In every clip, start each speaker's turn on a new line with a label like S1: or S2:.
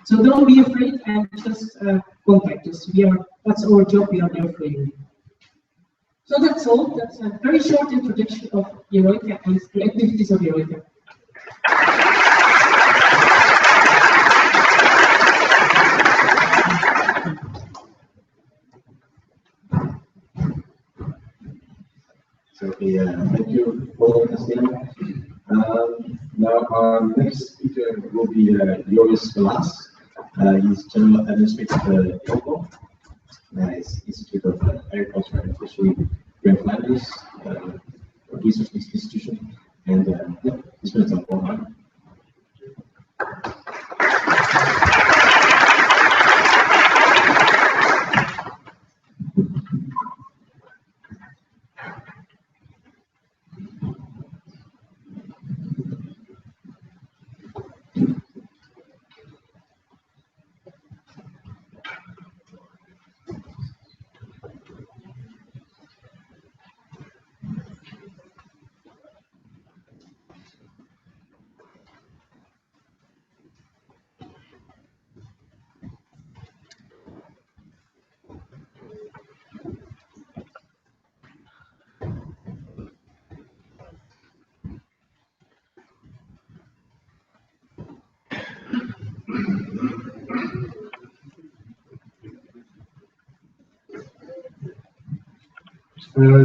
S1: So don't be afraid and just contact us. That's our job. We are there for you. So that's all. That's a very short introduction of Eureka and the activities of Eureka.
S2: So, thank you, Paul and Christian. Now our next speaker will be Iaas. He's General Administrator of WoCo. He's Institute of Agriculture and Fishery, Grand Flanders, a research institution, and he's going to talk online.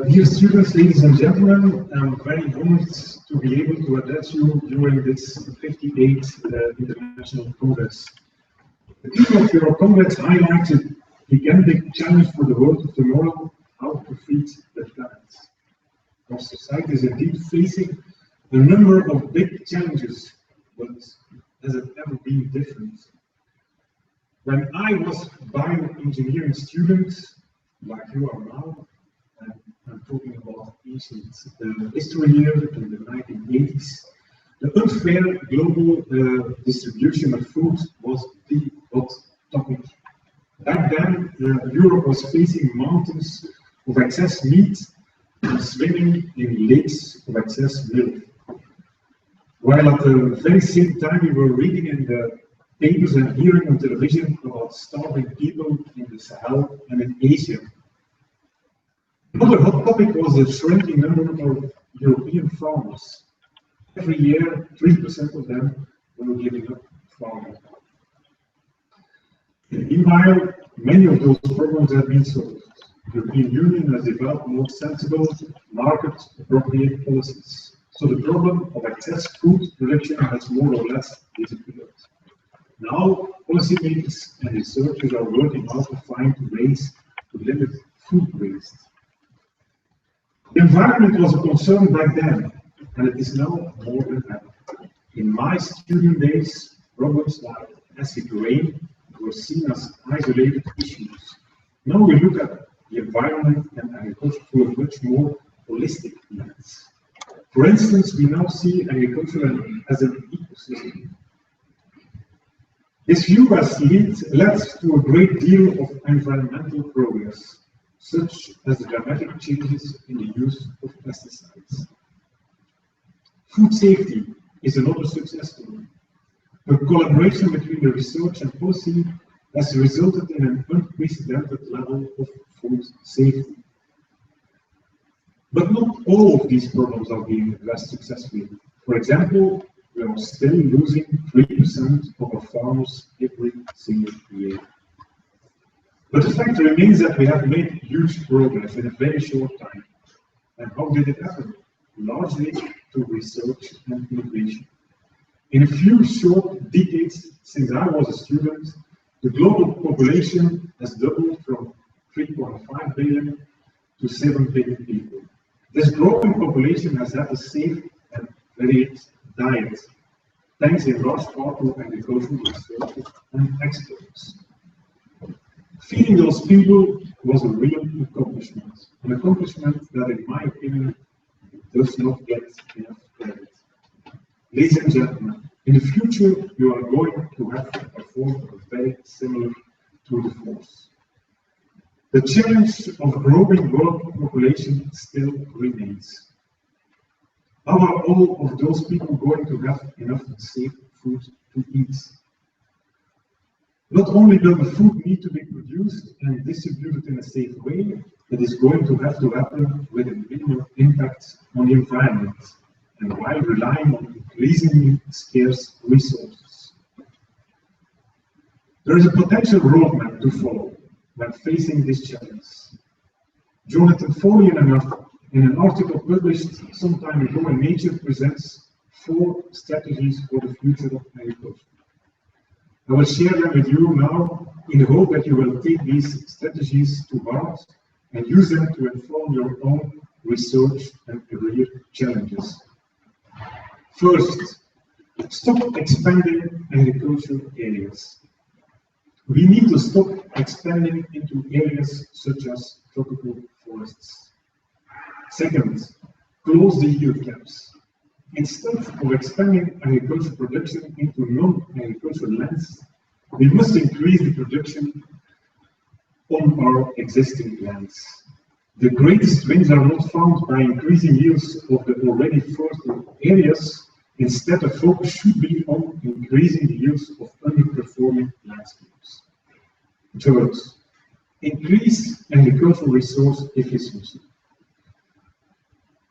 S3: Dear students, ladies and gentlemen, I'm very honored to be able to address you during this 58th International Congress. The theme of your Congress highlights a gigantic challenge for the world of tomorrow: how to feed the planet. Our society is indeed facing a number of big challenges, but has it ever been different? When I was bioengineering student, like you are now, I'm talking about ancient history here in the 1980s. The unfair global distribution of food was the hot topic. Back then, Europe was facing mountains of excess meat and swimming in lakes of excess milk. While at the very same time, we were reading in the papers and hearing on television about starving people in the Sahel and in Asia. Another hot topic was the shrinking number of European farmers. Every year, 3% of them were giving up farming. Meanwhile, many of those problems have been solved. The European Union has developed more sensible, market-appropriate policies. So the problem of excess food production has more or less disappeared. Now, policymakers and researchers are working hard to find ways to limit food waste. The environment was a concern back then, and it is now more than ever. In my student days, problems like acid rain were seen as isolated issues. Now we look at the environment and agriculture through a much more holistic lens. For instance, we now see agriculture as an ecosystem. This view has led to a great deal of environmental progress, such as the dramatic changes in the use of pesticides. Food safety is another success story. The collaboration between the research and policy has resulted in an unprecedented level of food safety. But not all of these problems are being addressed successfully. For example, we are still losing 3% of our farmers every single year. But the fact remains that we have made huge progress in a very short time. And how did it happen? Largely through research and innovation. In a few short decades since I was a student, the global population has doubled from 3.5 billion to 7 billion people. This growing population has had a safe and varied diet, thanks in large part to agricultural researchers and experts. Feeding those people was a real accomplishment, an accomplishment that, in my opinion, does not get enough credit. Ladies and gentlemen, in the future, you are going to have to perform a very similar tour de force. The challenge of growing world population still remains. How are all of those people going to have enough safe food to eat? Not only does the food need to be produced and distributed in a safe way, it is going to have to happen with a minimal impact on the environment and while relying on increasingly scarce resources. There is a potential roadmap to follow when facing this challenge. Jonathan Foley, in an article published some time ago in Nature, presents 4 strategies for the future of agriculture. I will share them with you now in the hope that you will take these strategies to heart and use them to inform your own research and career challenges. First, stop expanding agricultural areas. We need to stop expanding into areas such as tropical forests. Second, close the yield gaps. Instead of expanding agricultural production into non-agricultural lands, we must increase the production on our existing lands. The greatest wins are not found by increasing yields of the already fertile areas. Instead, the focus should be on increasing the yields of underperforming landscapes. Third, increase agricultural resource efficiency.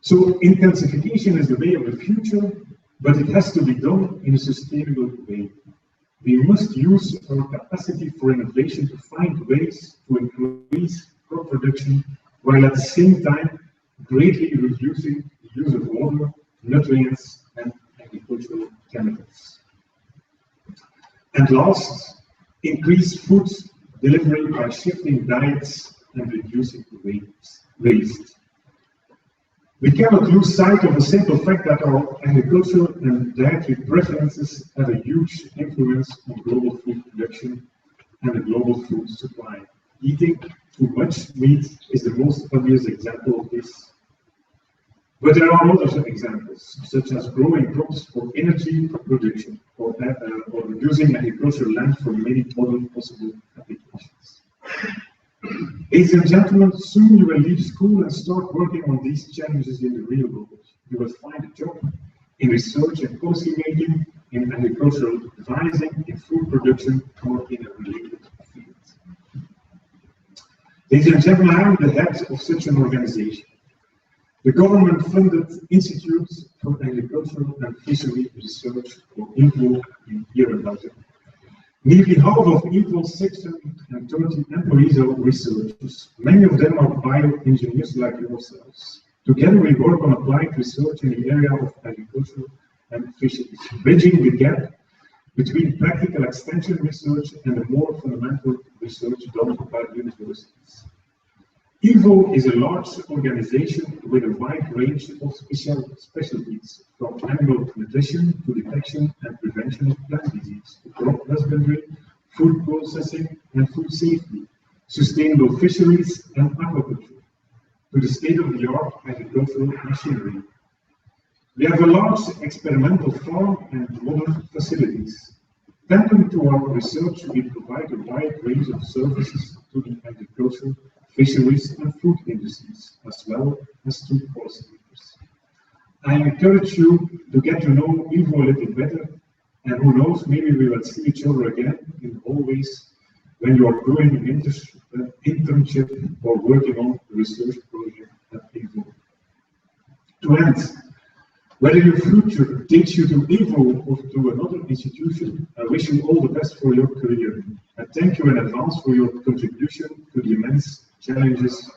S3: So intensification is the way of the future, but it has to be done in a sustainable way. We must use our capacity for innovation to find ways to increase crop production while at the same time greatly reducing the use of water, nutrients, and agricultural chemicals. And last, increase food delivery by shifting diets and reducing waste. We cannot lose sight of the simple fact that our agricultural and dietary preferences have a huge influence on global food production and the global food supply. Eating too much meat is the most obvious example of this. But there are other examples, such as growing crops for energy production or using agricultural land for many other possible applications. Ladies and gentlemen, soon you will leave school and start working on these challenges in the real world. You will find a job in research and policy making, in agricultural advising, in food production, or in a related field. Ladies and gentlemen, I am the head of such an organization, the government-funded Institute for Agricultural and Fishery Research, or INVO, here in Belgium. Nearly half of INVO's 630 employees are researchers. Many of them are bioengineers like yourselves. Together we work on applied research in the area of agriculture and fisheries, bridging the gap between practical extension research and the more fundamental research done by universities. INVO is a large organization with a wide range of specialties, from animal nutrition to detection and prevention of plant disease, to crop husbandry, food processing and food safety, sustainable fisheries and aquaculture, to the state-of-the-art agricultural machinery. We have a large experimental farm and modern facilities. Tending to our research, we provide a wide range of services to the agricultural, fisheries and food industries, as well as to policymakers. I encourage you to get to know INVO a little better, and who knows, maybe we will see each other again in the hallways when you are doing an internship or working on a research project at INVO. To end, whether your future takes you to INVO or to another institution, I wish you all the best for your career. I thank you in advance for your contribution to the immense challenges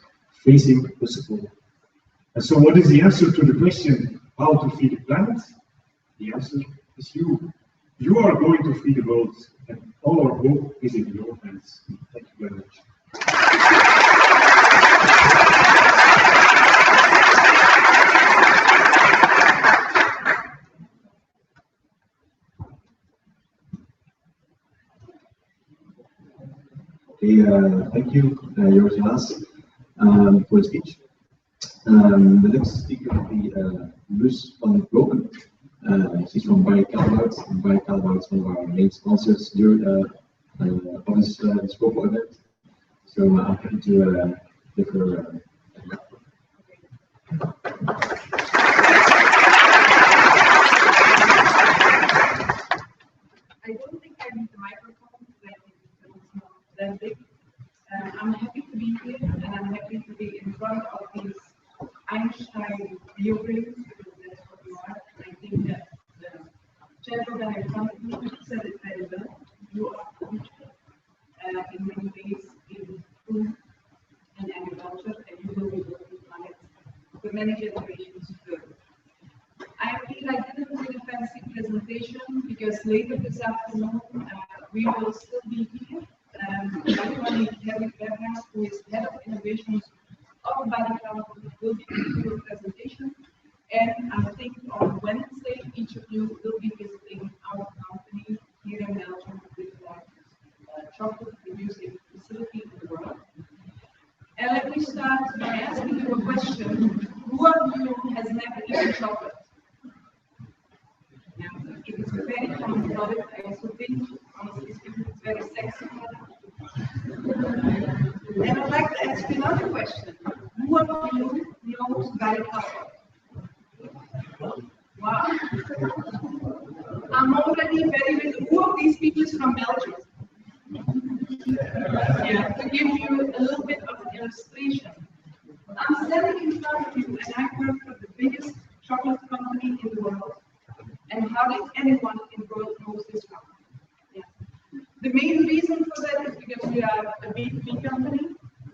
S3: facing us all. And so what is the answer to the question, how to feed the planet? The answer is you. You are going to feed the world, and all our hope is in your hands. Thank you very much.
S2: Okay, thank you, Iaas, for the speech. The next speaker will be Luz van WoCo. She's from Calbout, and Calbout is one of our main sponsors during of this WoCo event. So I'm happy to give her a
S4: I don't think I need the microphone, but I can that big. I'm happy to be here, and I'm happy to be in front of these Einstein biobrains, because that's what you are. And I think that the gentleman in front of me said it very well. You are the future, in many ways, in food and agriculture, and you will be working on it for many generations further. I feel I didn't bring a fancy presentation because later this afternoon we will still be here. My colleague Harry Berghaus, who is head of innovations of WoCo, will be giving you a presentation. And I think on Wednesday, each of you will be visiting our company here in Belgium, with the largest chocolate producing facility in the world. And let me start by asking you a question. Who of you has never eaten chocolate? Yeah, it is a very common product. I also think, honestly speaking, it's very sexy product. And I'd like to ask you another question. Who of you knows WoCo? Wow. I'm already very with who of these people is from Belgium? Yeah, to give you a little bit of an illustration. I'm standing in front of you and I work for the biggest chocolate company in the world. And hardly anyone in the world knows this company. Yeah. The main reason for that is because we are a B2B company,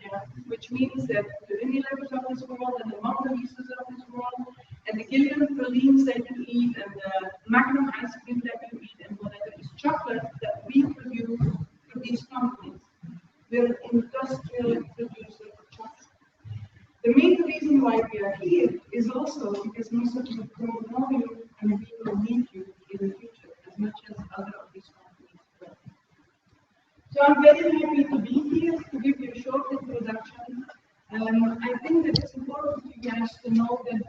S4: yeah, which means that the Unilevers of this world and the Mondelez's of this world and the Gilligan pralines that you eat and the Magnum ice cream that you eat and whatever is chocolate that we produce for these companies. We're an industrial producer of chocolate. The main reason why we are here is also because most of you don't know you and we will need you in the future as much as other of these companies will. So I'm very happy to be here to give you a short introduction. I think that it's important for you guys to know that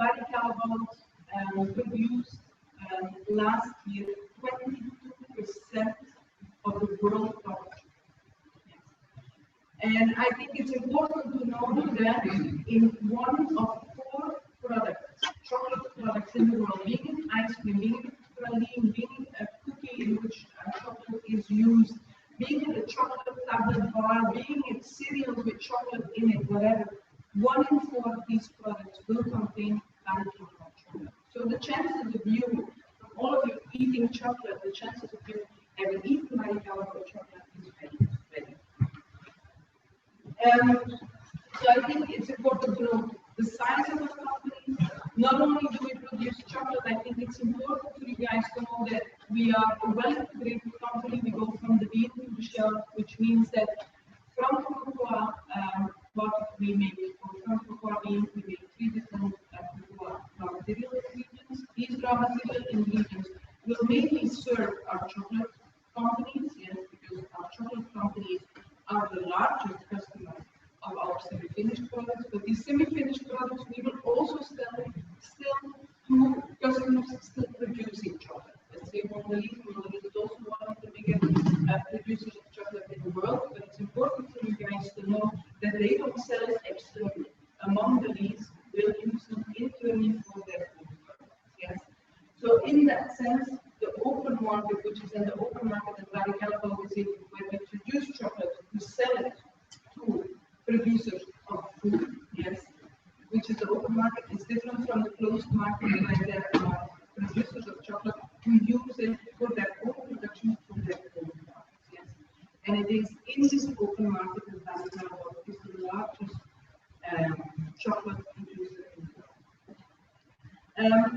S4: WoCo produced last year 22% of the world population. And I think it's important to know that in one of 4 products, chocolate products in the world, being it ice cream, being it praline, being it a cookie in which chocolate is used, being it a chocolate tablet bar, being it cereals with chocolate in it, whatever, 1 in 4 of these products will contain WoCo chocolate. So the chances of you, all of you eating chocolate, the chances of you having eaten WoCo chocolate is very, very. So I think it's important to know the size of the company. Not only do we produce chocolate, I think it's important for you guys to know that we are a well-integrated company. We go from the bean to the shelf, which means that from cocoa, what we make, from cocoa beans, we make 3 different cocoa raw material ingredients. These raw material ingredients will mainly serve our chocolate companies, yes, because our chocolate companies are the largest customers of our semi-finished products, but these semi-finished products we will also still to customers still producing chocolate. Let's say Mondelez is also one of the biggest producers of chocolate in the world, but it's important for you guys to know that they don't sell it externally. Mondelez will use them internally for their own products. Yes. So in that sense, the open market, which is in the open market that WoCo is in, where we produce chocolate, we sell it to producers of food, yes, which is the open market, is different from the closed market where there are producers of chocolate who use it for their own production for their own products, yes. And it is in this open market that WoCo is the largest chocolate producer in the world.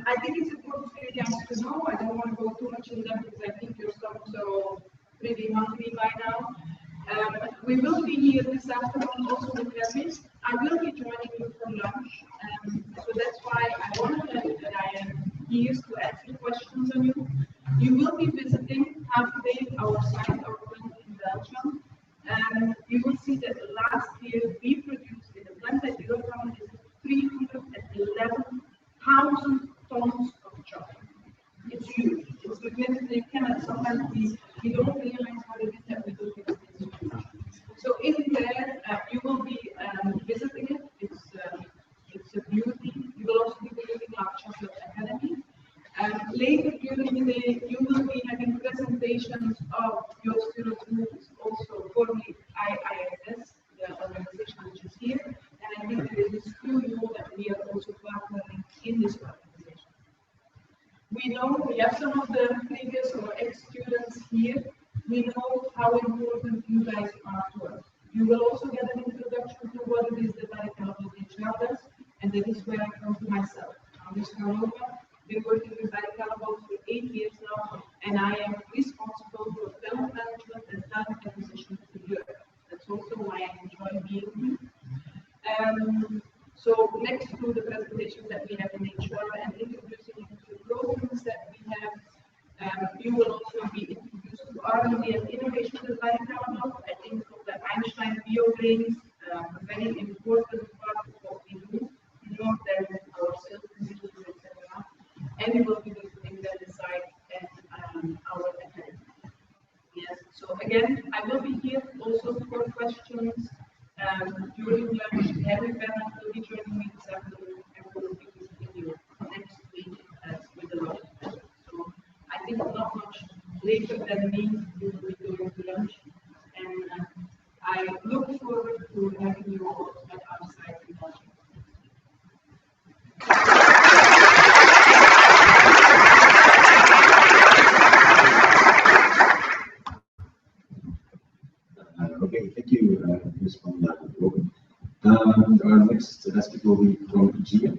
S4: I think it's important for you guys to know, I don't want to go too much in depth because I think your stomachs are all pretty hungry by now. We will be here this afternoon also with Hermes. I will be joining you for lunch. So that's why I want to tell you that I am here to answer questions on you. You will be visiting half a day our site, our plant in Belgium. And you will see that last year we produced in the plant that you're from 311,000 tons of chocolate. It's huge. It's significant. You cannot sometimes we don't realize how it is that we do it. So in there, you will be visiting it. It's a beauty. You will also be visiting our chocolate academy. Later during the day, you will be having presentations of your students, also for me. I we know how important you guys are to us. You will also get an introduction to what it is that Barricade HR does, and that is where I come to myself. I'm Ms. Karlova, been working with Barricade for 8 years now, and I am responsible for talent management and talent acquisition for Europe. That's also why I enjoy being here. So next to the presentations that we have in HR and introducing you to the programs that we have, you will also be introduced to R&D and innovation that I care about. I think the Einstein bio brains, a very important part of what we do, not there with our sales community, etc. And we will be putting that aside at our academy. Yes, so again, I will be here also for questions during lunch. Every parent will be joining me this afternoon, and we will be visiting you next week with a lot of questions. So I think not much later than me, you will be going to lunch, and I look forward to having you all at our site in Belgium.
S2: Okay, thank you, Ms. van WoCo. Our next speaker will be from IGEA,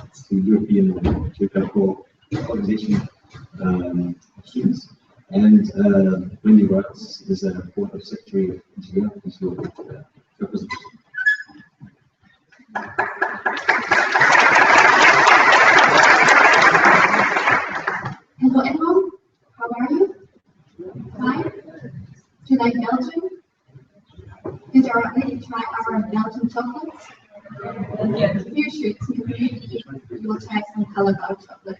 S2: it's the European Geographical Organization of Students, and Wendy Roberts is a Board Secretary of IGEA, who's your representative.
S5: Hello everyone, how are you? Fine? Do you like Belgium? Did you already try our Belgian chocolates?
S4: Yes.
S5: You should. You will try some Calabar chocolate.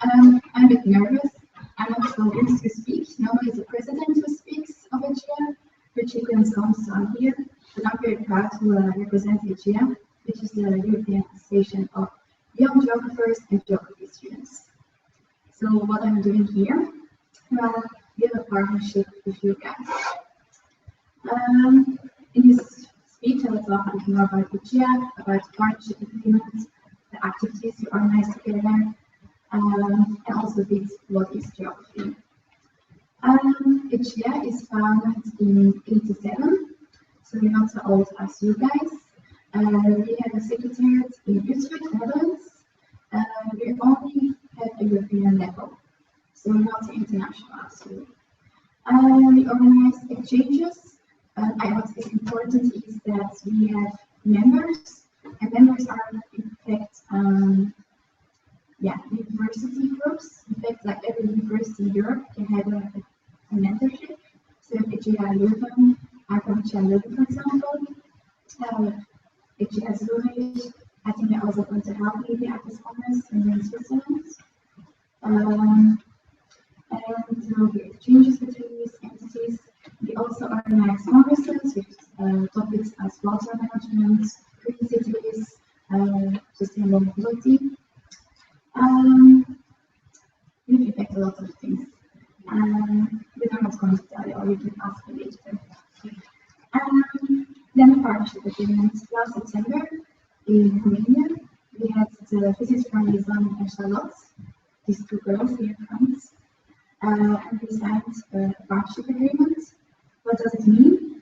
S5: I'm a bit nervous. I'm not so used to speak. Normally it's the president who speaks of IGEA, which you can come on here. But I'm very proud to represent IGEA, which is the European Association of Young Geographers and Geography students. So what I'm doing here, well, we have a partnership with you guys. In this speech, I will talk a bit more about IGEA, about the partnership agreement, the activities we organize together, and also a bit what is geography. IGEA is founded in 1987, so we're not so old as you guys. We have a secretariat in Utrecht, Netherlands. We only at a European level, so we're not international absolutely. We organize exchanges, and what is important is that we have members, and members are in fact university groups. In fact, like every university in Europe can have a mentorship. So IGEA Leuven, IGEA Leuven, for example, IGEA Zurich, I think they're also going to help me at this conference in Switzerland. And there will be exchanges between these entities. We also organize congresses with topics as water management, green cities, sustainable mobility. We've in fact a lot of things. But I'm not going to tell you, or you can ask me later. Then the partnership agreement. Last September in Romania, we had the visit from Lisanne and Charlotte, these two girls here in France, and we signed a partnership agreement. What does it mean?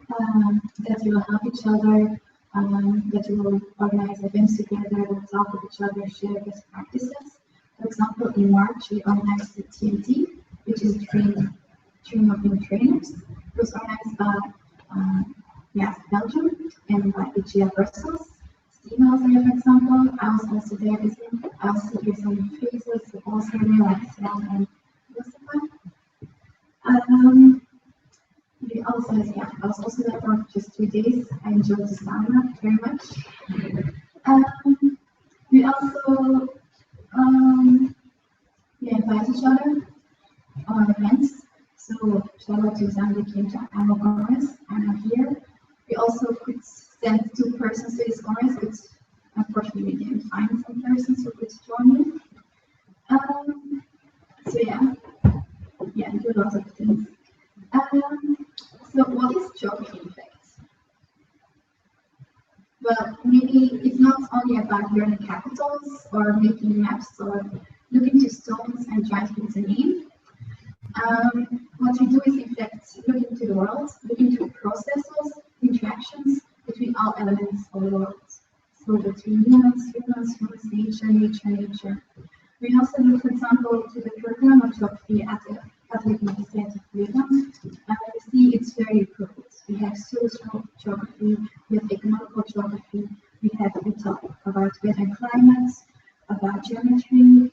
S5: That we will help each other, that we will organize events together, we'll talk with each other, share best practices. For example, in March, we organized the TMT, which is training of new trainers. It was organized by Belgium and by IGEA Brussels. Steve was there, for example. I was also there visiting. I also see some new faces, also there, like Sam and Jessica. We also, I was also there for just 2 days. I enjoyed the sauna very much. We also invite each other on events. So Charlotte and Zambia came to annual congress. I'm not here. We also could send 2 persons to this congress, but unfortunately we didn't find some persons who could join me. So we do lots of things. So what is geography in fact? Well, maybe it's not only talking about learning capitals or making maps or looking to stones and trying to give it a name. What we do is in fact look into the world, look into processes, interactions between all elements of the world. So between humans, nature. We also look, for example, to the program of geography at the Catholic University of Nederland. You see it's very broad. We have social geography, we have economical geography, we talk about weather and climate, about geometry,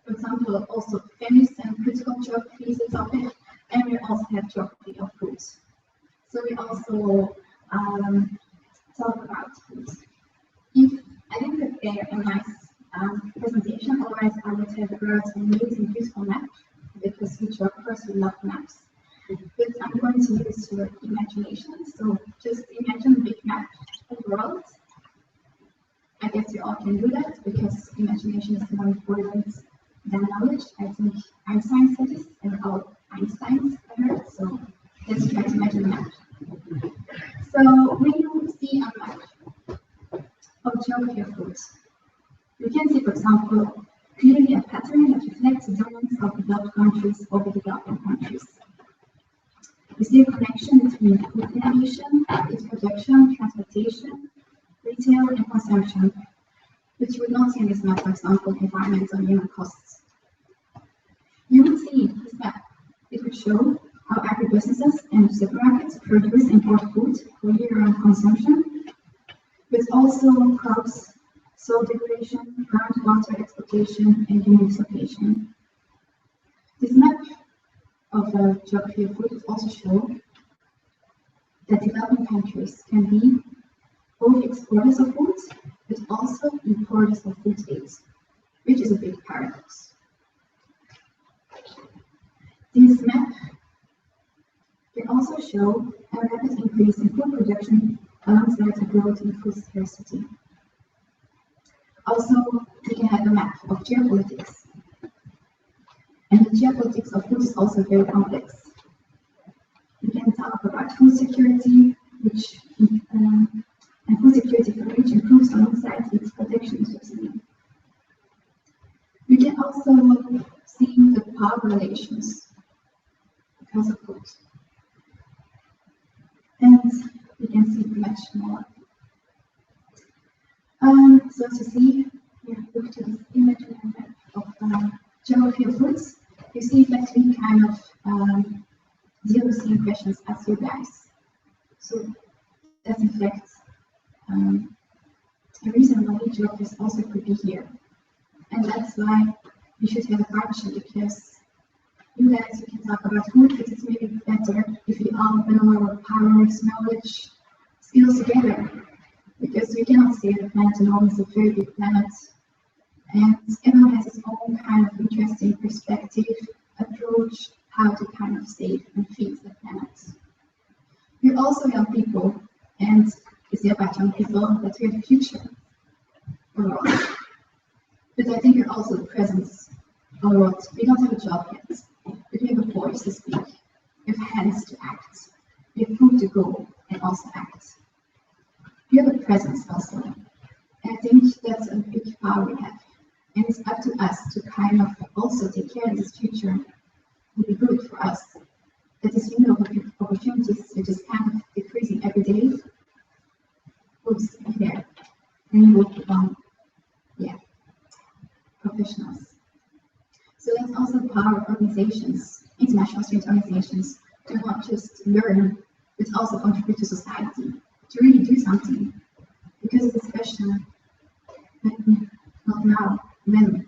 S5: for example, also feminist and critical geography is a topic, and we also have geography of food. So we also talk about food. If I didn't prepare a nice presentation, otherwise I would have brought an amazing, beautiful map, because we geographers, we love maps. But I'm going to use your imagination. So just imagine a big map of the world. I guess you all can do that, because imagination is more important than knowledge. I think Einstein said this, and all Einsteins I heard. So let's try to imagine a map. So when you see a map of geography of foods, you can see, for example, clearly a pattern that reflects the dominance of developed countries over developing countries. You see a connection between food innovation, its production, transportation, retail, and consumption, which you would not see in this map, for example, environmental and human costs. You would see this map. It would show how agribusinesses and supermarkets produce and import food for year-round consumption, but also crops, soil degradation, groundwater exploitation, and human exploitation. This map of geography of food also shows that developing countries can be both exporters of food, but also importers of food aid, which is a big paradox. This map can also show a rapid increase in food production alongside a growth in food scarcity. Also, we can have a map of geopolitics. And the geopolitics of food is also very complex. We can talk about food security, and food security for which improves alongside its protection and subsidy. We can also see the power relations because of food. And we can see much more. So to see, look to this image of geography of foods. You see that we kind of deal with the same questions as you guys. So that's in fact a reason why geographers also could be here. And that's why we should have a partnership, because you guys, you can talk about food, but it's maybe better if we all put our powers, knowledge, skills together. Because we cannot save the planet alone, it's a very big planet. And everyone has his own kind of interesting perspective, approach, how to kind of save and feed the planet. We're also young people, and we say about young people that we're the future of the world. But I think we're also the presence of the world. We don't have a job yet, but we have a voice to speak. We have hands to act. We have food to go and also act. We have a presence also. And I think that's a big power we have. And it's up to us to kind of also take care of this future. It would be good for us. That this window of opportunities, which is kind of decreasing every day, would be there. And we would become, professionals. So that's also the power of organizations, international student organizations, to not just learn, but also contribute to society, to really do something. Because of this question, not now, when,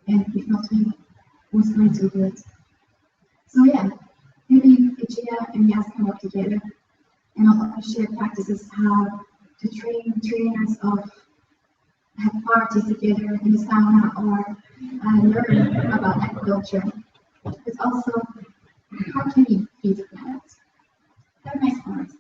S5: and if not we, who's going to do it? So maybe Iaas and Iaas can work together and also share practices how to train trainers of have parties together in the sauna or learn about agriculture. But also, how can we feed the planet? Have a nice moment.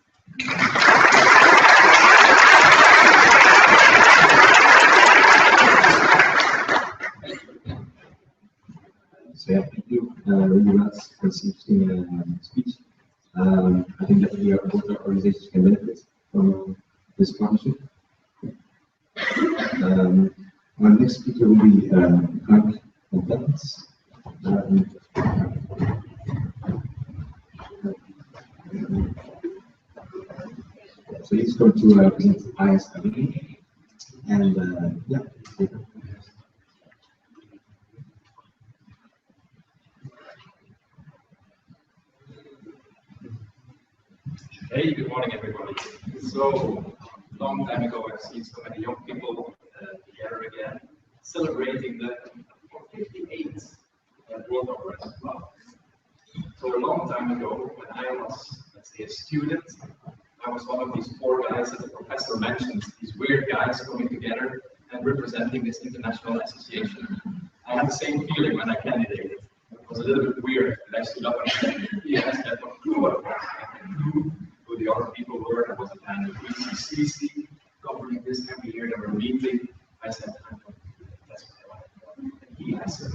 S2: So thank you very much for this interesting speech. I think that both our organizations can benefit from this partnership. Our next speaker will be Frank Contents. So he's going to present Iaas and yeah.
S6: Hey, good morning, everybody. So, long time ago, I've seen so many young people together again, celebrating the 58th World Congress Club. So, a long time ago, when I was, let's say, a student, I was one of these four guys that the professor mentioned, these weird guys coming together and representing this international association. I had the same feeling when I candidated. It was a little bit weird that I stood up and said, yes, I had no clue what it was. I had no clue who the other people were. There was a kind of ECCC covering this every year. They were meeting. I said, that's what I want. And he answered.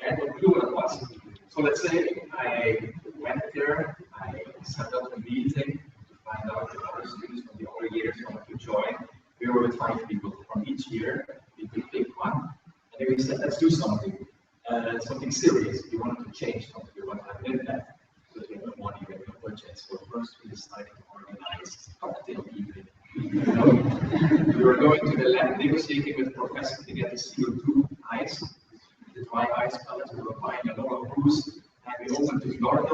S6: I had no clue what it was. So let's say I went there, I set up a meeting to find out if other students from the other years wanted to join. We were with 5 people from each year. We could pick one. And then we said, let's do something. Something serious. We wanted to change something. We wanted to have an impact. But we had no money, we had no budget. So first we decided to organize cocktail evening. We were going to the lab negotiating with professors to get the CO2 ice, the dry ice pellets. We were buying a lot of booze, and we opened this garden.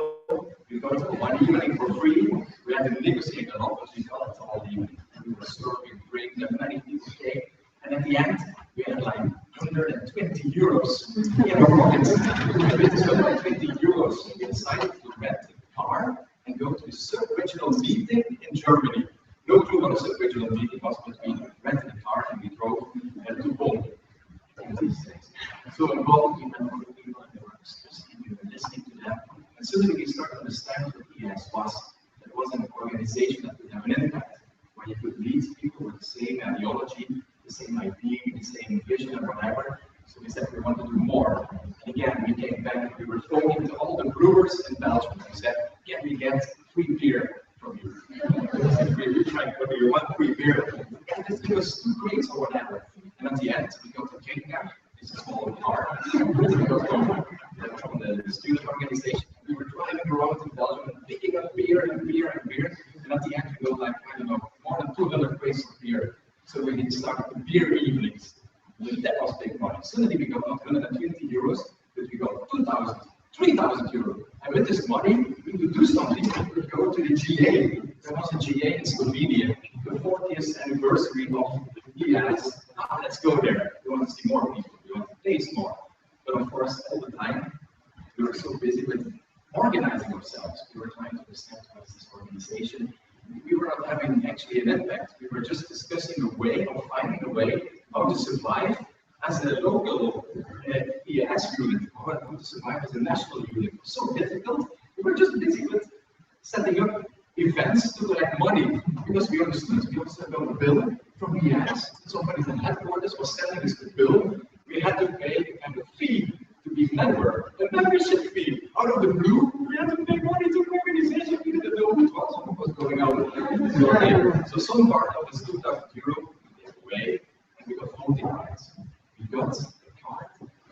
S6: We got one evening for free. We had to negotiate a lot, but we got it all evening. We were serving drinks, and many people came. And at the end, we had like 120 euros in our pockets. And with this 120 euros, we decided to rent a car and go to the sub-regional meeting in Germany. No clue what a sub-regional meeting was, but we rented a car and we drove to Bonn. So in Bonn, we met other people and they were discussing, we were listening to them. And suddenly we started to understand what Iaas was. It was an organization that could have an impact, where you could lead people with the same ideology, the same idea, the same vision, and whatever. So we said we want to do more. And again, we came back and we were talking to all the brewers in Belgium. We said, can we get free beer from you? We tried, whether you want free beer. And this was 2 drinks or whatever. And at the end, we got to Kenya. It's a small car. We got from the student organization. We were driving around in Belgium and picking up beer and beer and beer. And at the end, we got like, I don't know, more than 200 crates of beer. So we started the beer evenings. And that was big money. Suddenly we got not 120 euros, but we got 2,000, 3,000 euros. And with this money, we could do something. We could go to the GA. There was a GA in Slovenia, the 40th anniversary of Iaas. Let's go there. We want to see more people. We want to taste more. But of course, all the time, we were so busy with organizing ourselves. We were trying to present this organization. We were not having actually an impact. We were just discussing a way of finding a way how to survive as a local Iaas unit, or how to survive as a national unit. It was so difficult. We were just busy with setting up events to collect money because we understood we also got a bill from Iaas. Somebody from headquarters was sending us the bill. We had to pay a kind of fee to be member, a membership fee. Out of the blue, we had to pay money to an organization. We didn't know what was going on. So some part of this 2,000 euro we gave away, and we got voting rights. We got a card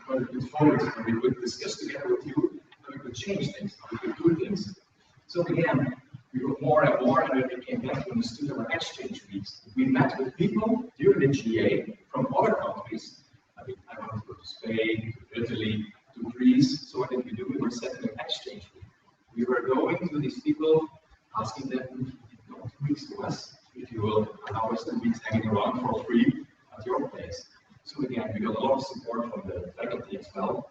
S6: where we could vote, and we could discuss together with you, how we could change things, how we could do things. So again, we got more and more, and then we came back to understand there were exchange weeks. We met with people during the GA from other countries. I wanted to go to Spain, to Italy, to Greece. So what did we do? We were setting an exchange week. We were going to these people, asking them to give 2 weeks to us, if you will, allow us 2 weeks hanging around for free at your place. So again, we got a lot of support from the faculty as well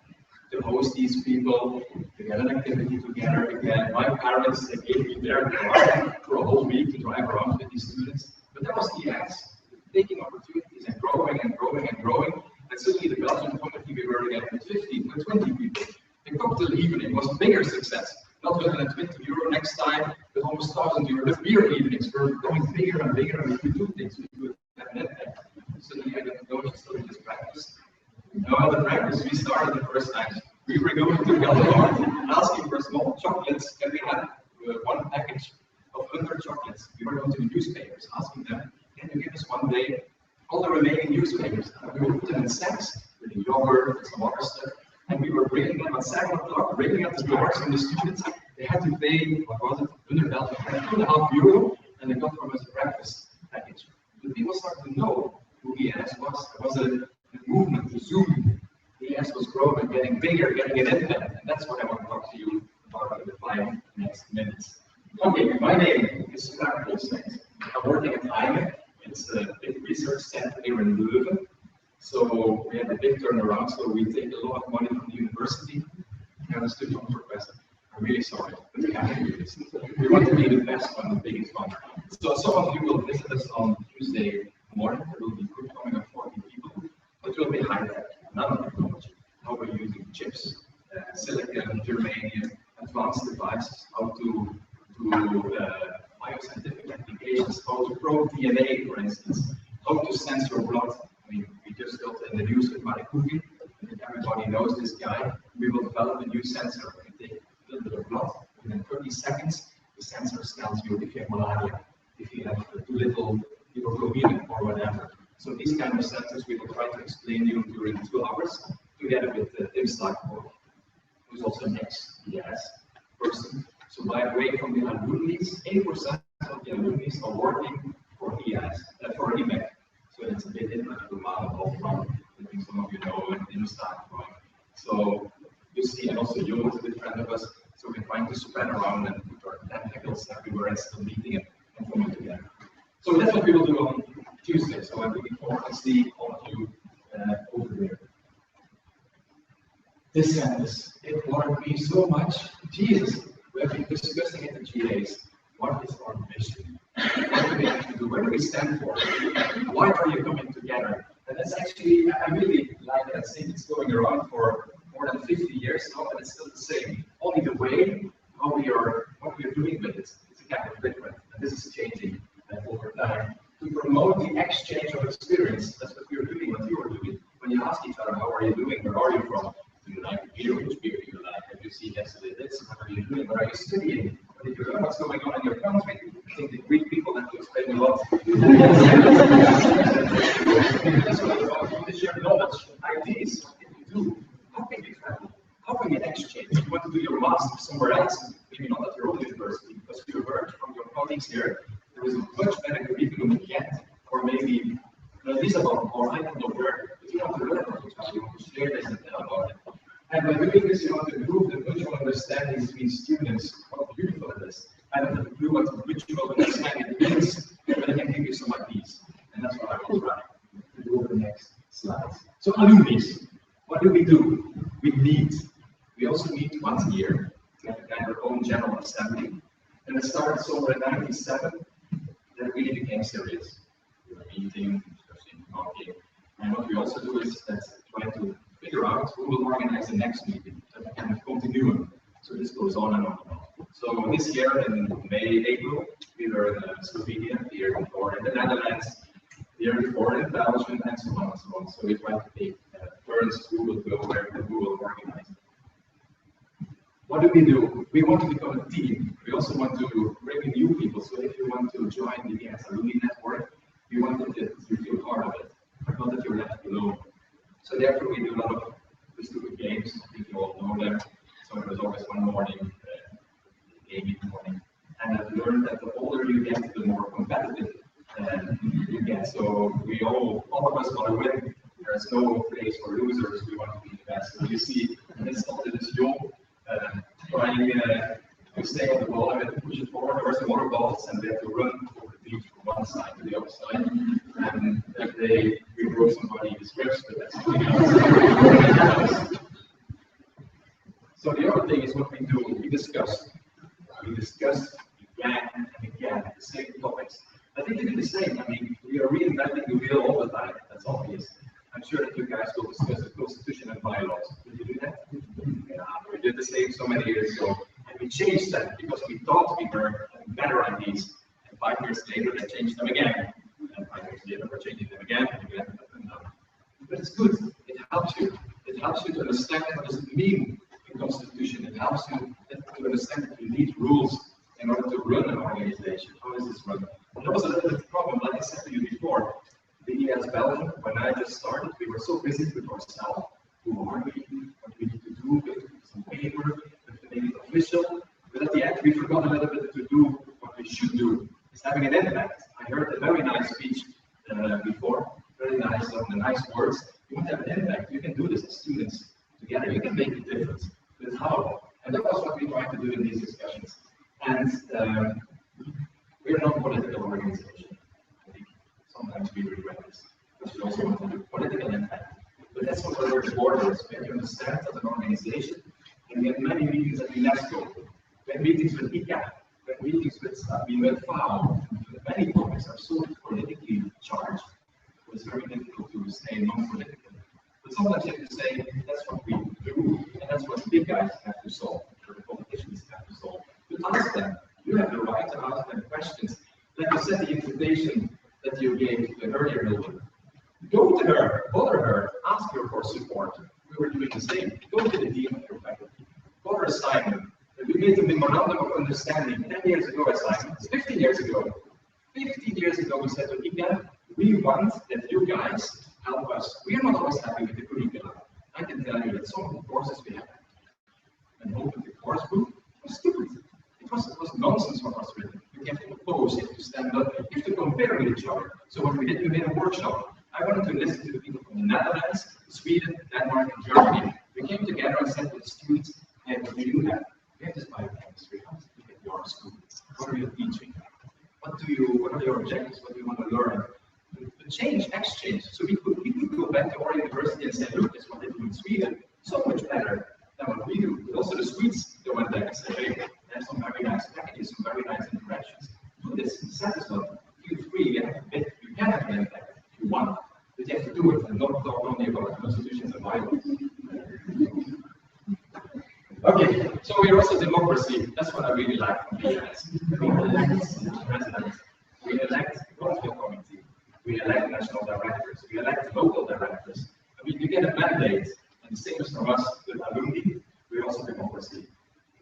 S6: to host these people, to get an activity together again. My parents, they gave me their car for a whole week to drive around with these students. But that was the Iaas, taking opportunities and growing and growing and growing. And suddenly the Belgian community, we were again with 15, with 20 people. The cocktail evening was a bigger success. Not 120 euro next time, but almost 1,000 euro. The beer evenings were going bigger and bigger, and we could do things. We could have an impact. Suddenly I didn't know just started this practice. No, the practice we started the first time. We were going to Galileo, asking for small chocolates, and we had one package of 100 chocolates. We were going to the newspapers, asking them, can you give us one day all the remaining newspapers. We would put them in sacks with the yogurt and some other stuff, and we were bringing them at 7 o'clock, bringing up the doors, and the students, they had to pay, what was it, €2.50, and they got from us a breakfast package. The people started to know who Iaas was. There was a movement to Zoom. Iaas was growing, getting bigger, getting it in them, and that's what I want to talk to you about in the 5 next minutes. Okay, my name is Frank Olsen. I'm working at IMEC. It's a big research center here in Leuven. So we have a big turnaround, so we take a lot of money from the university. And a student request. I'm really sorry, but we have to do this. We want to be the best one, the biggest one. So some of you will visit us on Tuesday morning. There will be a group coming of 40 people, but it will be high-tech, nanotechnology. How we're using chips, silicon, germanium, advanced devices, how to bioscientific applications, how to probe DNA, for instance, how to sense your blood. I mean, we just got in the news with Marikuvi. I think everybody knows this guy. We will develop a new sensor. We take a little bit of blood, within 30 seconds, the sensor scans you if you have malaria, if you have too little hemoglobin or whatever. So these kind of sensors we will try to explain you during 2 hours, together with Tim Starkborg, who's also next Iaas person. So by the way, from the alumni, 8% of the alumni are working for Iaas, for IMEC. So it's a bit different from Mao from, I think some of you know, and Tim Starkborg. So you see, and also you was a good friend of us. So we're trying to spread around and put our tentacles everywhere and still meeting and coming together. So that's what we will do on Tuesday. So I'm looking forward to see all of you over there. This sentence, it bothered me so much. Jesus, we have been discussing it in GAs. What is our mission? What do we have to do? What do we stand for? Why are you coming together? And that's actually, I really like that thing. It's going around for more than 50 years now, and it's still the same. Only the way, what we are doing with it, is kind of different. And this is changing over time. To promote the exchange of experience, that's what we're doing, what you are doing. When you ask each other, how are you doing? Where are you from? Do you like beer? Which beer do you like? Have you seen yesterday this? What are you doing? What are you studying? What did you learn? What's going on in your country? I think the Greek people have to explain a lot. That's what about. You share knowledge, ideas, what can you do? How can you travel? How can you exchange? If you want to do your master somewhere else, maybe not at your own university, because you heard from your colleagues here, there is a much better curriculum in Ghent, or maybe Lisbon, or I don't know where. If you want to learn from each other, you want to share this and tell about it. And by doing this, you want to improve the mutual understanding between students. How beautiful it is. I don't have a clue what mutual understanding means, but I can give you some ideas. And that's what I will try to do over the next slides. So alumni, what do? We meet. We also meet once a year to have our own general assembly. And it started somewhere in 1997. Then it really became serious. We were meeting, discussing, talking. And what we also do is that try to figure out who will organize the next meeting, that kind of continuum. So this goes on and on and on. So this year in May, April, we were in Slovenia, the year before in the Netherlands, the year before in Belgium, and so on and so on. So we try to take turns who will go where and who will organize. What do? We want to become a team. We also want to bring in new people. So if you want to join the Iaas Alumni Network, we want that you feel part of it, not that you're left alone. So therefore, we do a lot of stupid games. I think you all know them. So there was always one morning, game in the morning. And I've learned that the older you get, the more competitive you get. So we all of us want to win. There's no place for losers. We want to be the best. So you see, this young trying to stay on the ball and to push it forward. There were some other balls, and they have to run over the beach from one side to the other side. And if we broke somebody's ribs, but that's something else. So the other thing is what we do. We discuss again and again the same topics. I think we do the same. I mean, we are reinventing the wheel all the time. That's obvious. I'm sure that you guys will discuss the Constitution and bylaws. Did you do that? Yeah, we did the same so many years ago. And we changed that because we thought we were having better ideas. And 5 years later, they changed them again. And 5 years later, we're changing them again and again. But it's good. It helps you. It helps you to understand what does it mean, the Constitution. It helps you to understand that you need rules in order to run an organization. How is this run? And that was a little bit of a problem, like I said to you before. The Iaas Belgium just started, we were so busy with ourselves. Who are we? What we need to do? We have to do some paper, we have to make it official. But at the end, we forgot a little bit to do what we should do. It's having an impact. I heard a very nice speech before, very nice, the nice words. You want to have an impact. You can do this as students together. You can make a difference. But how? And that was what we tried to do in these discussions. And we're not a political organization. I think sometimes we regret this, because we also want to do political impact. But that's not where the border is. We have to understand as an organization, and we have many meetings at UNESCO. We have meetings with ICA, we have meetings with FAO. Many topics are so politically charged, so it's very difficult to stay non-political. But sometimes you have to say, that's what we do, and that's what the big guys have to solve, or the politicians have to solve. But ask them. You have the right to ask them questions. Like you said, the invitation that you gave to the earlier building. Go to her, bother her, ask her for support. We were doing the same. Go to the dean of your faculty. Bother Simon. We made a memorandum of understanding 10 years ago, Simon. 15 years ago. 15 years ago, we said to ICA, we want that you guys help us. We are not always happy with the curriculum. I can tell you that some of the courses we have, and open the course book, was stupid. It was nonsense what was written. You have to oppose, you have to stand up, you have to compare with each other. So what we did, we made a workshop. I wanted to listen to the people from the Netherlands, Sweden, Denmark, and Germany. We came together and said to the students, hey, what do you have? We have this biochemistry. How do you get your school? What are you teaching? What are your objectives? What do you want to learn? The change, exchange. So we could go back to our university and say, look, this is what they do in Sweden. So much better than what we do. But also the Swedes, they went back and said, hey, there's some very nice packages, some very nice interactions. Do this, set this up. Feel free, you can have an impact if you want. But you have to do it and not talk only about constitutions and bylaws. Okay, so we're also democracy. That's what I really like from Iaas. We elect president, we elect WoCo committee, we elect national directors, we elect local directors. I mean, you get a mandate, and the same is from us, the alumni, we're also democracy.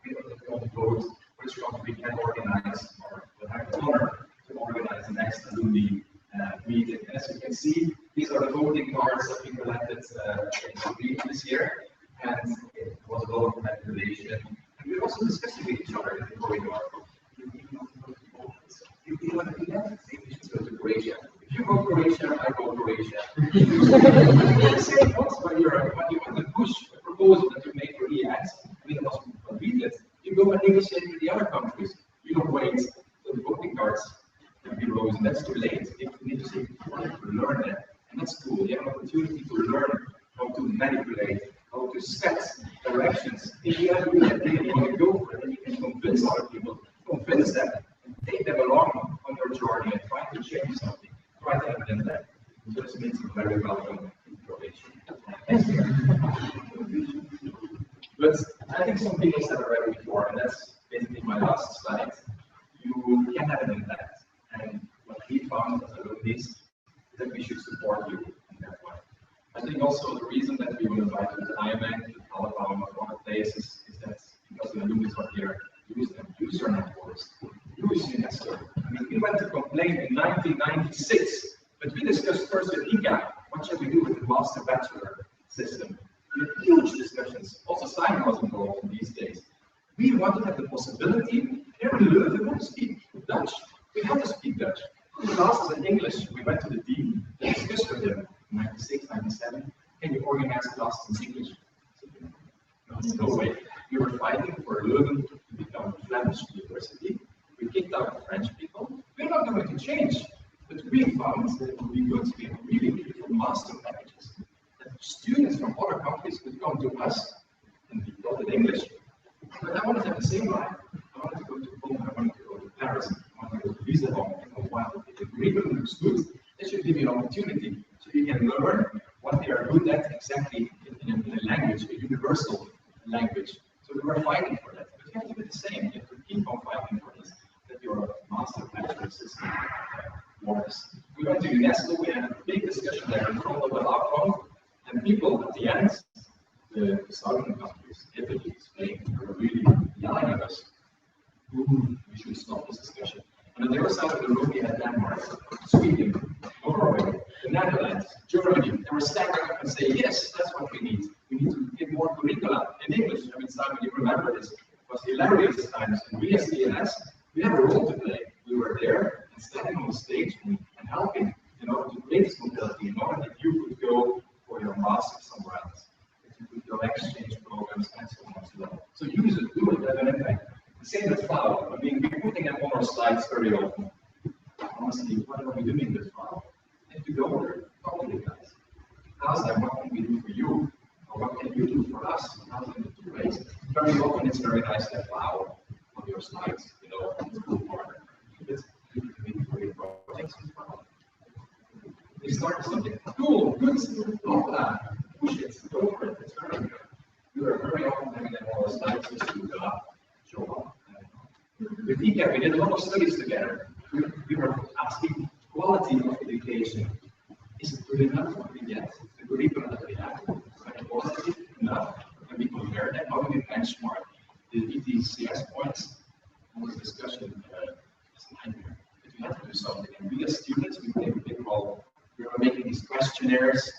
S6: We don't vote which country can organize or will have the honor to organize the next alumni meeting. As you can see, these are the voting cards that we collected this year. And it was a lot of manipulation. And we also discussed with each other in the corridor. If you want to do that, maybe you should go to Croatia. If you go to Croatia, I go to Croatia. When you want to push a proposal that you make for Iaas, I mean, it was what we did. You go and negotiate with the other countries. You don't wait till the voting cards can be rose, and that's too late. You need to say, you want to learn that. And that's cool. You have an opportunity to learn how to manipulate, how to set directions. If you have a good idea, you want to go for it, and you can convince other people, convince them, and take them along on your journey and try to change something, try to have an impact. So this means you're very welcome in Croatia. But I think some people said already before, and that's basically my last slide. You can have an impact. And what we found as alumni is that we should support you in that way. I think also the reason that we will invite you to IMEC, to Alabama, to other places, is that because the alumni are here, use them, use your networks, use UNESCO. I mean, we went to complain in 1996, but we discussed first with ICA, what should we do with the master bachelor system? We had huge discussions. Also, Simon was involved in these days. We want to have the possibility, here in Leuven, we want to speak Dutch. We have to speak Dutch. The classes in English, we went to the dean, we discussed with him. 96, 97, can you organize classes in English? No way. We were fighting for Leuven to become a Flemish university. We kicked out the French people. We're not going to change, but we found that it would be good to have really beautiful master packages. That students from other countries could come to us and be taught in English. But I wanted to have the same life. I wanted to go to Rome, I wanted to go to Paris, I wanted to go to Lisbon, and wow, if the curriculum looks good, that should give you an opportunity. So you can learn what they are good at exactly in a language, a universal language. So we were fighting for that. But you have to do the same. You have to keep on fighting for this, that your master bachelor system works. We went to UNESCO, we had a big discussion there in front of the outcome, and people at the end, the southern countries, Italy, Spain, were really yelling at us. We should stop this discussion. And on the other side of the room, we had Denmark, Sweden, Norway, the Netherlands, Germany. They were that's what we need. We need to give more curricula in English. I mean, Simon, you remember this. It was hilarious times. And we as Iaas, we have a role to play. We were there and standing on the stage and helping, to create this mobility, knowing that you could go for your master somewhere else, that you could go exchange programs and so on and so on. So use it, do it, have an impact. The same with FAO. I mean, we're putting up on our slides very often. Honestly, what are we doing with FAO? And to go there, talk to the guys. Ask them, what can we do for you? Or what can you do for us? How can we raise it? Very often it's very nice to have FAO on your slides, it's a cool partner. It's good for your projects as well. They started something cool, good, go that, push it, go for it, it's very good. We are very often having them on our slides just to show up. With ECAP, we did a lot of studies together. We were asking quality of education. Is it good enough? Yes. The curriculum that we have, very positive enough. And we compare that. How do we benchmark the ETCS points? All this discussion is a nightmare. But we have to do something. And we as students, we play a big role. We were making these questionnaires,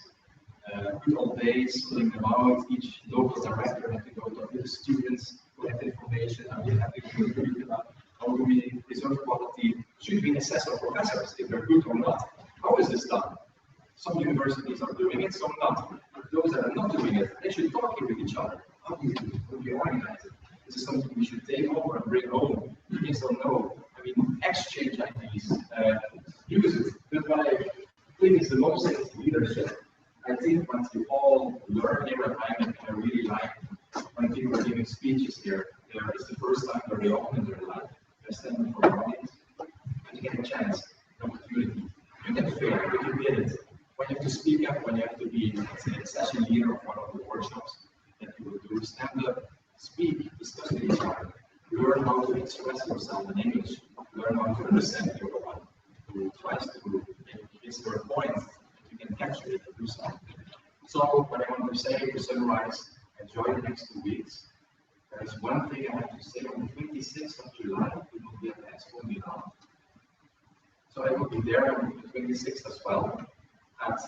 S6: good old days, filling them out. Each local director had to go talk to the students, collect information, and we have to do curriculum. How do we preserve quality? Should we assess our professors if they're good or not? How is this done? Some universities are doing it, some not. Those that are not doing it, they should talk with each other. How do you do it? How do you organize it? This is something we should take over and bring home. You just don't know. I mean, exchange ideas, use it. But what I think is the most is leadership. I think once you all learn their environment, and I really like when people are giving speeches here, it's the first time very often in their life. They're standing for an audience, and you get a chance, an opportunity. You can fail, but you get it. When you have to speak up, when you have to be, let's say, a session leader of one of the workshops that you will do, stand up, speak, discuss with each other, learn how to express yourself in English, learn how to understand the other one who tries to make your point, you can capture it and do something. So, what I want to say to summarize, enjoy the next 2 weeks. There is one thing I have to say on the 26th of July, we will be at the Expo Milan. So I will be there on the 26th as well. At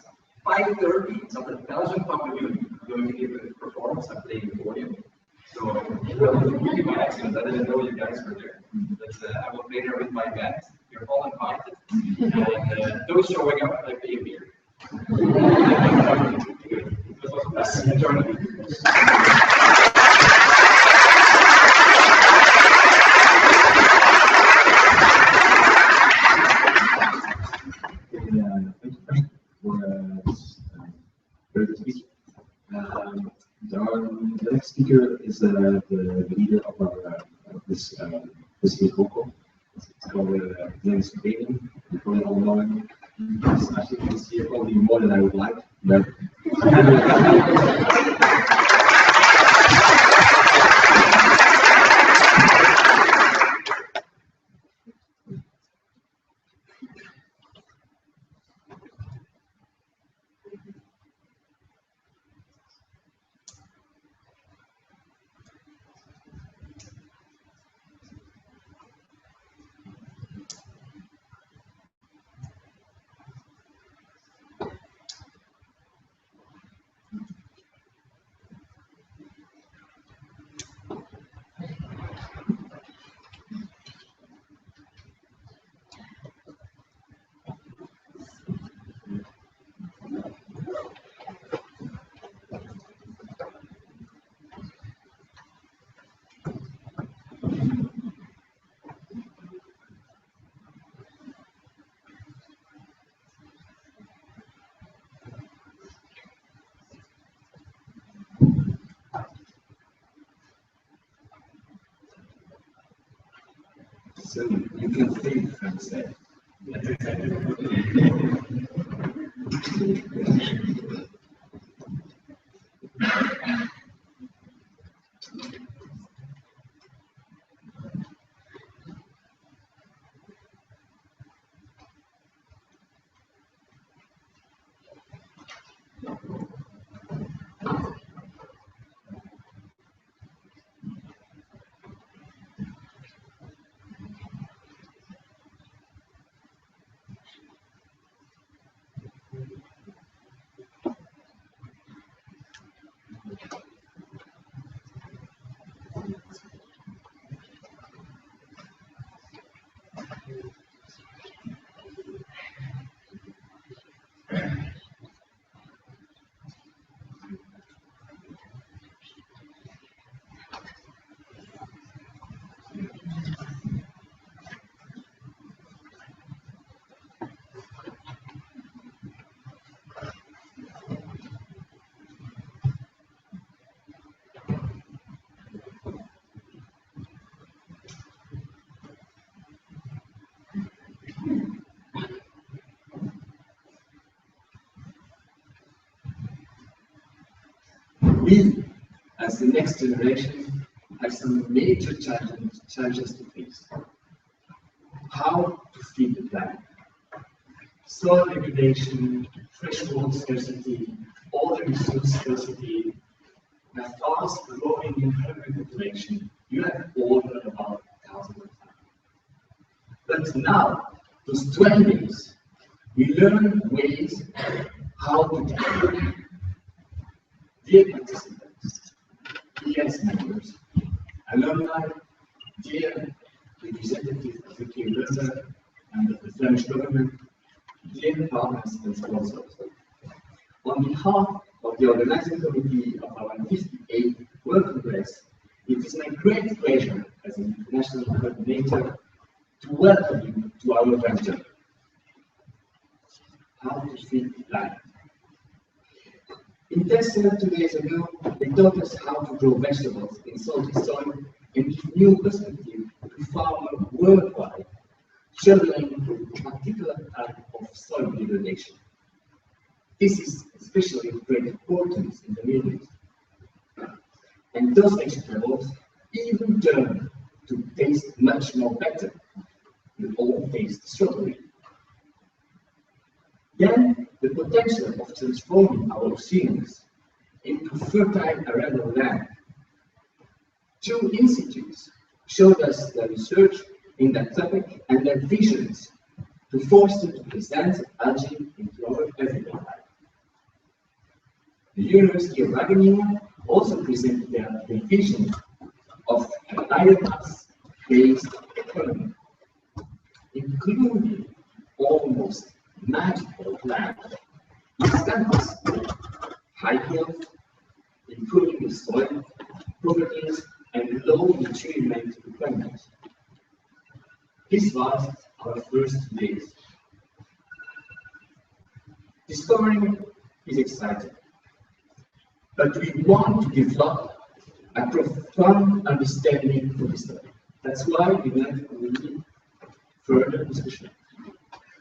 S6: 5:30, it's at the Belgian Pavilion. I'm going to give a performance. I'm playing the podium. So that was really by accident. I didn't know you guys were there. But I will play there with my band. You're all invited. And those showing up, I pay a beer. That was a blessing. Enjoy the
S2: The next speaker is the leader of our this week WoCo. It's called Dennis Baden. You probably all know him. He's actually the CFO more than I would like, but so you can think and say.
S6: We, as the next generation, have some major challenges to face. How to feed the planet? Soil degradation, fresh water scarcity, water resource scarcity, a fast growing human population. You have all heard about thousands of times. But now, those 20 days, we learn ways how to tackle it. Dear participants, Iaas members, alumni, dear representatives of the Key and of the Flemish government, dear partners and sponsors. On behalf of the organizing committee of our 58th World Congress, it is my great pleasure as an international coordinator to welcome you to our venture. How to feed the planet. In Tessa 2 days ago, they taught us how to grow vegetables in salty soil and give new perspective to farmers worldwide, struggling with a particular type of soil degradation. This is especially of great importance in the Middle East. And those vegetables even turn to taste much more better. We all taste strawberry. Then the potential of transforming our oceans into fertile arable land. 2 institutes showed us their research in that topic and their visions to foster to present algae into our everyday life. The University of Wageningen also presented their vision of a biomass-based economy, including almost magical land examples, high yield, improving the soil properties, and low nutrient requirements. This was our first days. Discovering is exciting, but we want to develop a profound understanding for this topic. That's why we need further discussion.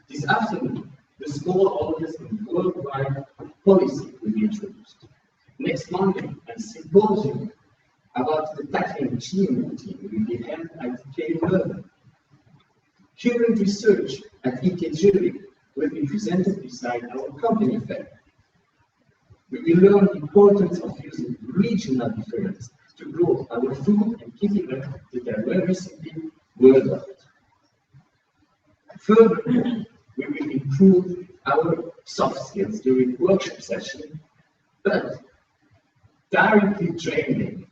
S6: This afternoon, the small organism worldwide policy will be introduced. Next Monday, a symposium about the tackling genealogy will be held at K11. Current research at EK Zurich will be presented beside our company fair. We will learn the importance of using regional difference to grow our food and keeping up the diversity worldwide. Furthermore, we will improve our soft skills during workshop session, but directly training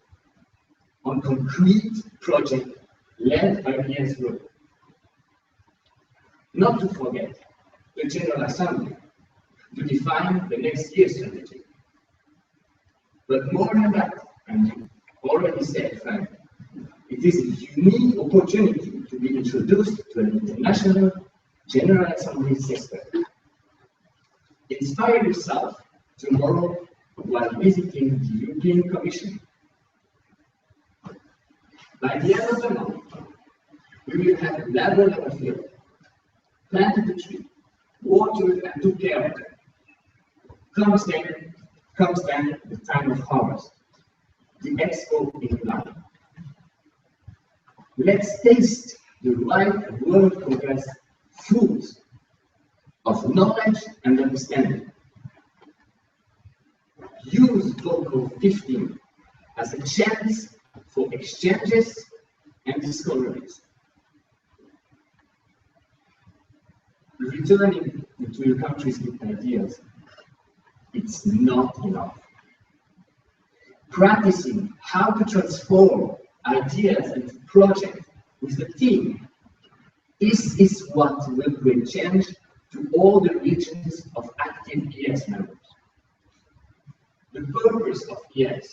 S6: on concrete project led by Iaas Group. Not to forget the General Assembly to define the next year's strategy. But more than that, and you already said, Frank, it is a unique opportunity to be introduced to an international General Assembly system. Inspire yourself tomorrow while visiting the European Commission. By the end of the month, we will have leveled our field, planted the tree, watered and took care of them. Comes then the time of harvest, the expo in Milan. Let's taste the right World Congress food of knowledge and understanding. Use WoCo 15 as a chance for exchanges and discoveries. Returning to your countries with ideas, it's not enough.
S7: practicing how to transform ideas into projects with the team. This is what will bring change to all the regions of active Iaas members. The purpose of Iaas,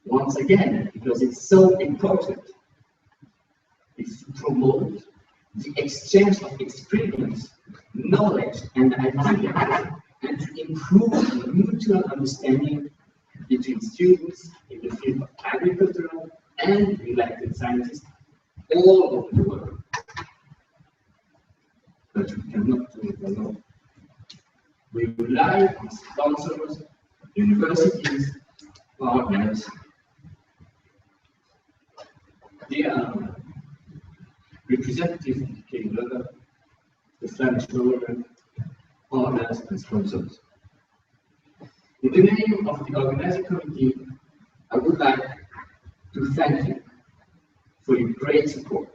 S7: once again, because it's so important, is to promote the exchange of experience, knowledge, and ideas, and to improve the mutual understanding between students in the field of agricultural and related sciences all over the world. But we cannot do it alone. We rely on sponsors, universities, partners. They are representatives of the King Leather, the Flemish government, partners, and sponsors. In the name of the organizing committee, I would like to thank you for your great support.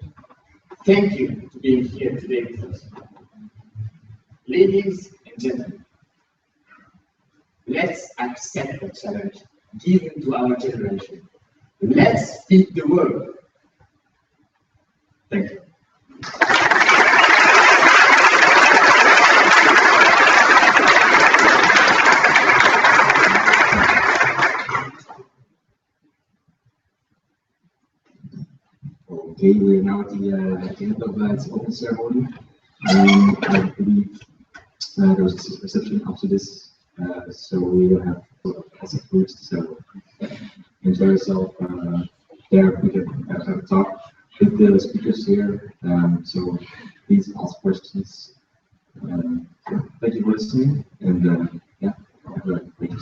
S7: Thank you for being here today with us. Ladies and gentlemen, let's accept the challenge given to our generation. Let's feed the world. Thank you.
S2: Okay, we are now at the end of the open ceremony. I believe there's a reception after this, so we will have lots of foods. So enjoy yourself. There we can have a talk with the speakers here. So please ask questions. Thank you for listening, and yeah, have a great day.